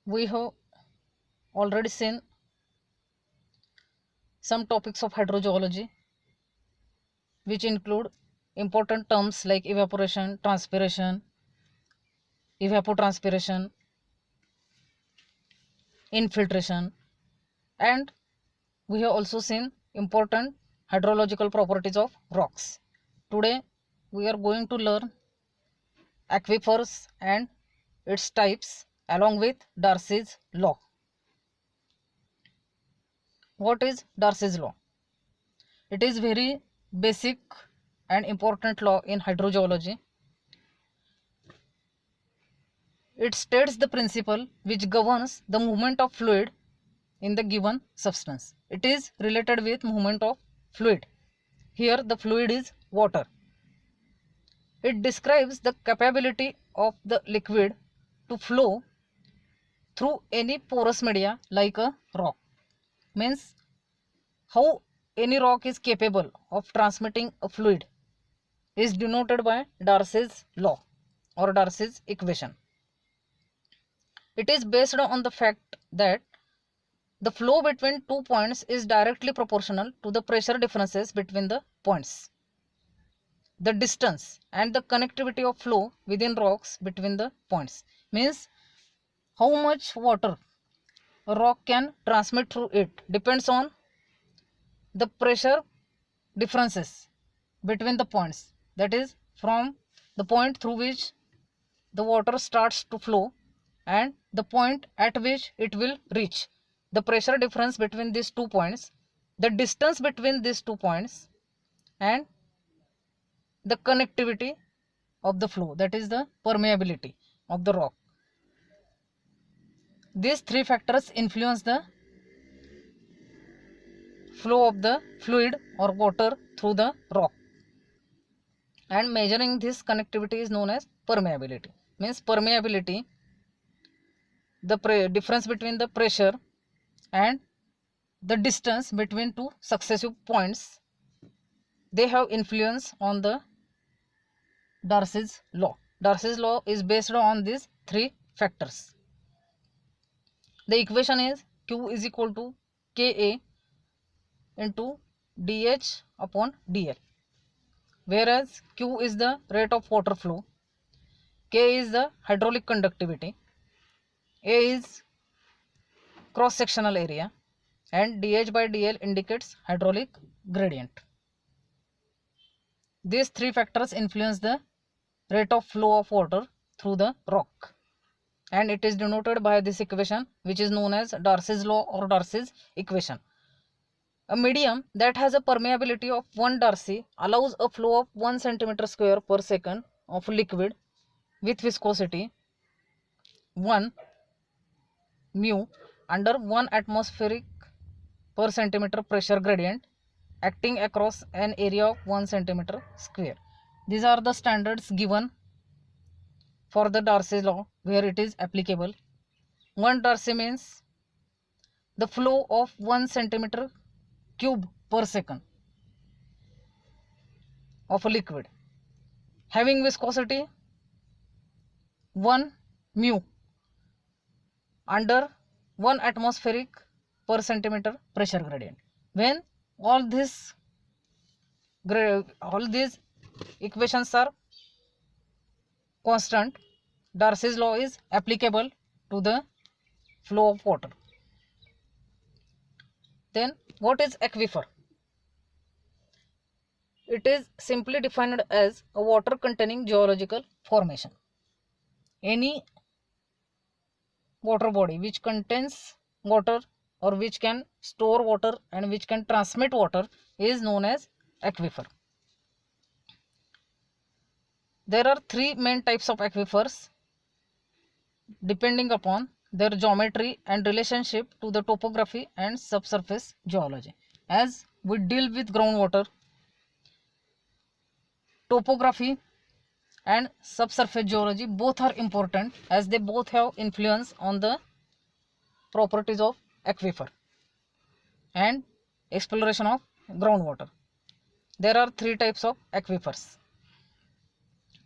We have already seen some topics of hydrogeology, which include important terms like evaporation, transpiration, evapotranspiration, infiltration, and we have also seen important hydrological properties of rocks. Today, we are going to learn aquifers and its types along with Darcy's law. What is Darcy's law? It is very basic and important law in hydrogeology. It states the principle which governs the movement of fluid in the given substance. It is related with movement of fluid. Here the fluid is water. It describes the capability of the liquid to flow through any porous media like a rock. Means how any rock is capable of transmitting a fluid is denoted by Darcy's law or Darcy's equation. It is based on the fact that the flow between 2 points is directly proportional to the pressure differences between the points. The distance and the connectivity of flow within rocks between the points means how much water a rock can transmit through it depends on the pressure differences between the points, that is from the point through which the water starts to flow and the point at which it will reach. The pressure difference between these 2 points, the distance between these 2 points, and the connectivity of the flow, that is the permeability of the rock. These three factors influence the flow of the fluid or water through the rock, and measuring this connectivity is known as permeability. Means permeability, the difference between the pressure and the distance between two successive points, they have influence on the Darcy's law. Darcy's law is based on these three factors. The equation is Q is equal to Ka into dH upon dL, whereas Q is the rate of water flow, K is the hydraulic conductivity, A is cross sectional area, and dH by dL indicates hydraulic gradient. These three factors influence the rate of flow of water through the rock, and it is denoted by this equation which is known as Darcy's law or Darcy's equation. A medium that has a permeability of 1 Darcy allows a flow of 1 centimeter square per second of liquid with viscosity 1 mu under 1 atmospheric per centimeter pressure gradient acting across an area of 1 centimeter square. These are the standards given for the Darcy's law where it is applicable. 1 Darcy means the flow of 1 centimeter cube per second of a liquid having viscosity 1 mu under 1 atmospheric per centimeter pressure gradient. When all these equations are constant, Darcy's law is applicable to the flow of water. Then what is aquifer? It is simply defined as a water containing geological formation. Any water body which contains water or which can store water and which can transmit water is known as aquifer. There are three main types of aquifers depending upon their geometry and relationship to the topography and subsurface geology. As we deal with groundwater, topography and subsurface geology both are important as they both have influence on the properties of aquifer and exploration of groundwater. There are three types of aquifers.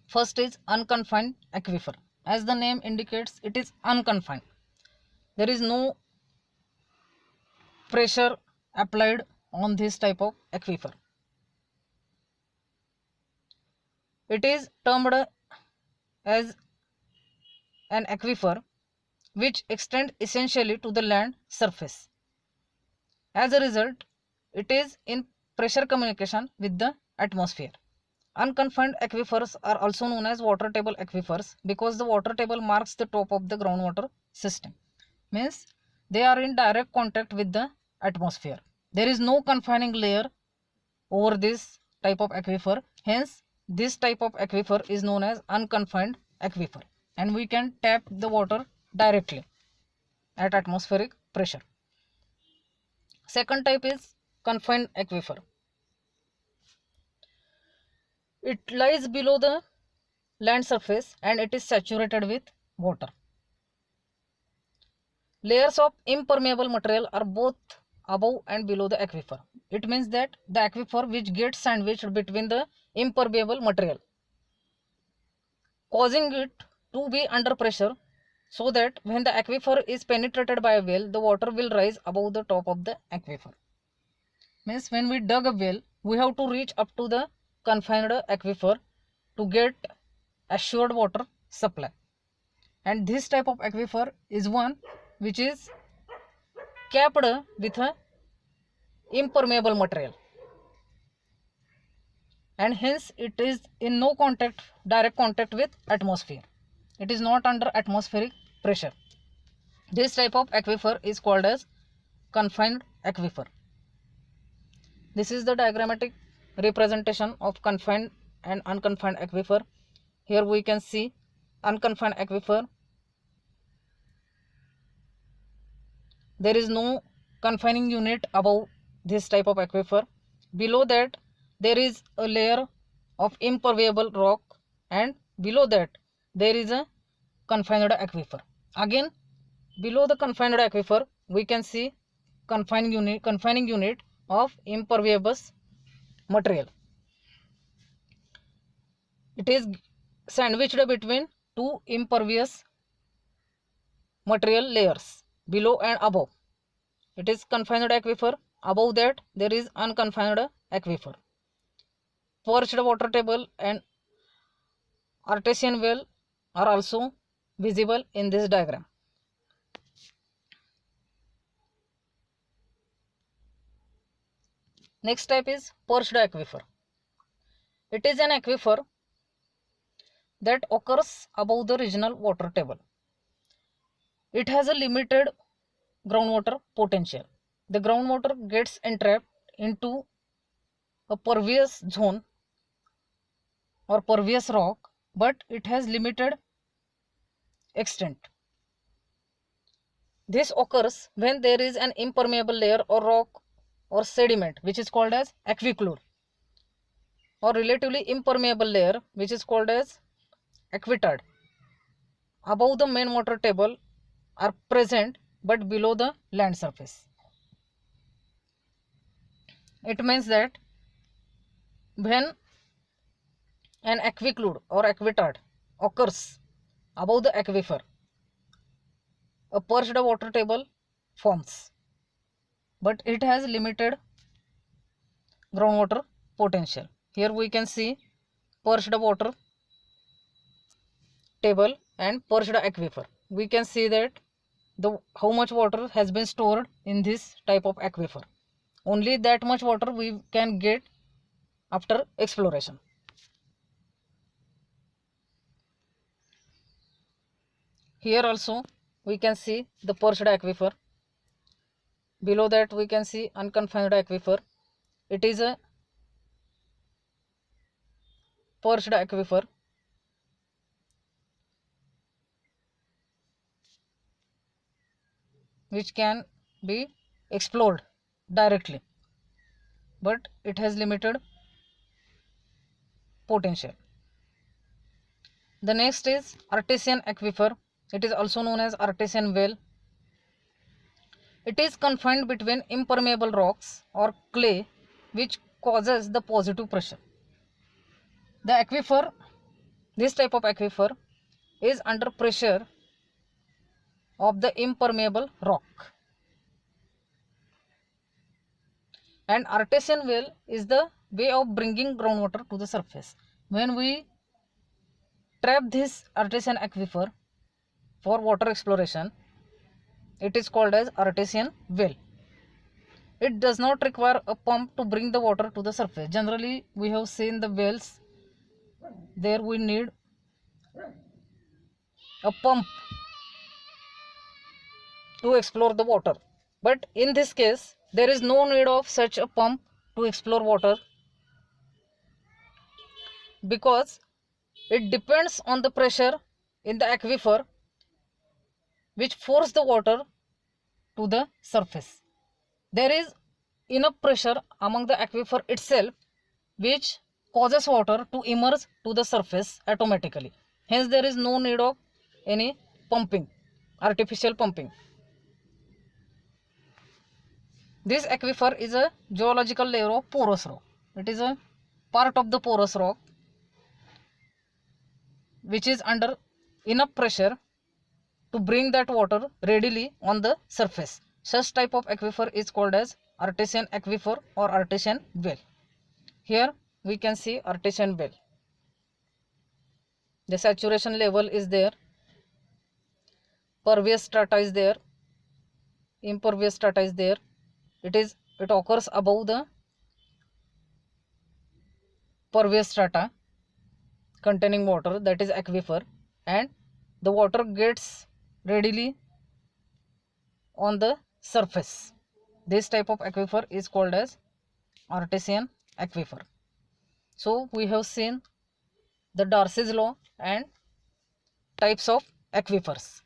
First is unconfined aquifer. As the name indicates, it is unconfined. there is no pressure applied on this type of aquifer. It is termed as an aquifer which extend essentially to the land surface. As a result, it is in pressure communication with the atmosphere. Unconfined aquifers are also known as water table aquifers because the water table marks the top of the groundwater system. Means they are in direct contact with the atmosphere. There is no confining layer over this type of aquifer. Hence, this type of aquifer is known as unconfined aquifer, and we can tap the water directly at atmospheric pressure. Second type is confined aquifer. It lies below the land surface and it is saturated with water. Layers of impermeable material are both above and below the aquifer. It means that the aquifer which gets sandwiched between the impermeable material, causing it to be under pressure, so that when the aquifer is penetrated by a well, the water will rise above the top of the aquifer. Means when we dug a well, we have to reach up to the confined aquifer to get assured water supply. And this type of aquifer is one which is capped with a impermeable material, and hence it is in no direct contact with atmosphere. It is not under atmospheric pressure. This type of aquifer is called as confined aquifer. This is the diagrammatic representation of confined and unconfined aquifer. Here we can see unconfined aquifer. There is no confining unit above this type of aquifer. Below that there is a layer of impermeable rock, and below that there is a confined aquifer. Again, below the confined aquifer we can see confining unit of impervious material. It is sandwiched between two impervious material layers below and above. It is confined aquifer. Above that there is unconfined aquifer. Perched water table and artesian well are also visible in this diagram. Next type is perched aquifer. It is an aquifer that occurs above the regional water table. It has a limited groundwater potential. The groundwater gets entrapped into a pervious zone or pervious rock, but it has limited extent. This occurs when there is an impermeable layer or rock or sediment which is called as aquiclure, or relatively impermeable layer which is called as aquitard above the main water table are present but below the land surface. It means that when an aquiclure or aquitard occurs above the aquifer, a perched water table forms, but it has limited groundwater potential. Here we can see perched water table and perched aquifer. We can see that how much water has been stored in this type of aquifer. Only that much water we can get after exploration. Here also we can see the perched aquifer. Below that we can see unconfined aquifer. It is a perched aquifer. Which can be explored directly, but it has limited potential. The next is artesian aquifer. It is also known as artesian well. It is confined between impermeable rocks or clay which causes the positive pressure. The aquifer, this type of aquifer is under pressure of the impermeable rock. And artesian well is the way of bringing groundwater to the surface. When we trap this artesian aquifer for water exploration, it is called as artesian well. It does not require a pump to bring the water to the surface. Generally, we have seen the wells, there we need a pump to explore the water. But in this case, there is no need of such a pump to explore water, because it depends on the pressure in the aquifer which force the water to the surface. There is enough pressure among the aquifer itself which causes water to emerge to the surface automatically. Hence there is no need of any pumping, artificial pumping. This aquifer is a geological layer of porous rock. It is a part of the porous rock which is under enough pressure to bring that water readily on the surface. Such type of aquifer is called as artesian aquifer or artesian well. Here we can see artesian well. The saturation level is there, pervious strata is there, impervious strata is there. It occurs above the pervious strata containing water, that is aquifer, and the water gets readily on the surface. This type of aquifer is called as artesian aquifer. So we have seen the Darcy's law and types of aquifers.